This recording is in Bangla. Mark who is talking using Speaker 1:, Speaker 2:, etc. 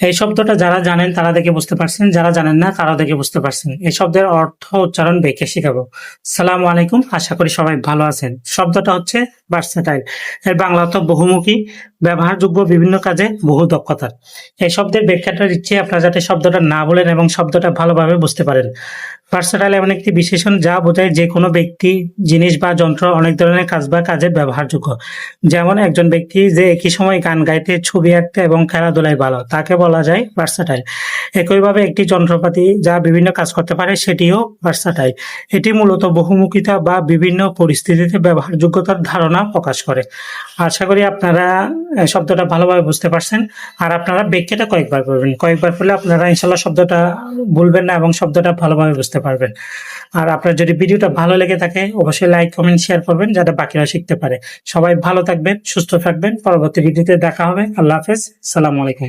Speaker 1: এই শব্দটা যারা জানেন তারা দেখে বুঝতে পারছেন, যারা জানেন না তারা দেখে বুঝতে পারছেন। এই শব্দের অর্থ উচ্চারণ বেঁকে শিখাবো। সালামু আলাইকুম, আশা করি সবাই ভালো আছেন। শব্দটা হচ্ছে ভার্সেটাইল। এর বাংলা অর্থ বহুমুখী, ব্যবহারযোগ্য বিভিন্ন কাজে, বহু দক্ষতার। এই শব্দের ব্যাখ্যাটা দিচ্ছি আপনারা যাতে শব্দটা না বলেন এবং শব্দটা ভালোভাবে বুঝতে পারেন। ভার্সেটাইল এমন একটি বিশেষণ যা বোঝায় যে কোনো ব্যক্তি, জিনিস বা যন্ত্র অনেক ধরনের কাজ বা কাজে ব্যবহারযোগ্য। যেমন একজন ব্যক্তি যে একই সময় গান গাইতে, ছবি আঁকতে এবং খেলাধুলায় ভালো, তাকে বলা যায় ভার্সেটাইল। একইভাবে একটি যন্ত্রপাতি যা বিভিন্ন কাজ করতে পারে সেটিও ভার্সেটাইল। এটি মূলত বহুমুখিতা বা বিভিন্ন পরিস্থিতিতে ব্যবহারযোগ্যতার ধারণা প্রকাশ করে। আশা করি আপনারা শব্দটা ভালোভাবে বুঝতে পারছেন। আর আপনারা ব্যাখ্যাটা কয়েকবার করবেন, কয়েকবার করলে আপনারা ইনশাল্লাহ শব্দটা ভুলবেন না এবং শব্দটা ভালোভাবে বুঝতে পারবেন। আর আপনার যদি ভিডিওটা ভালো লেগে থাকে অবশ্যই লাইক, কমেন্ট, শেয়ার করবেন যাতে বাকিরা শিখতে পারে। সবাই ভালো থাকবেন, সুস্থ থাকবেন। পরবর্তী ভিডিওতে দেখা হবে। আল্লাহ হাফেজ, সালামু আলাইকুম।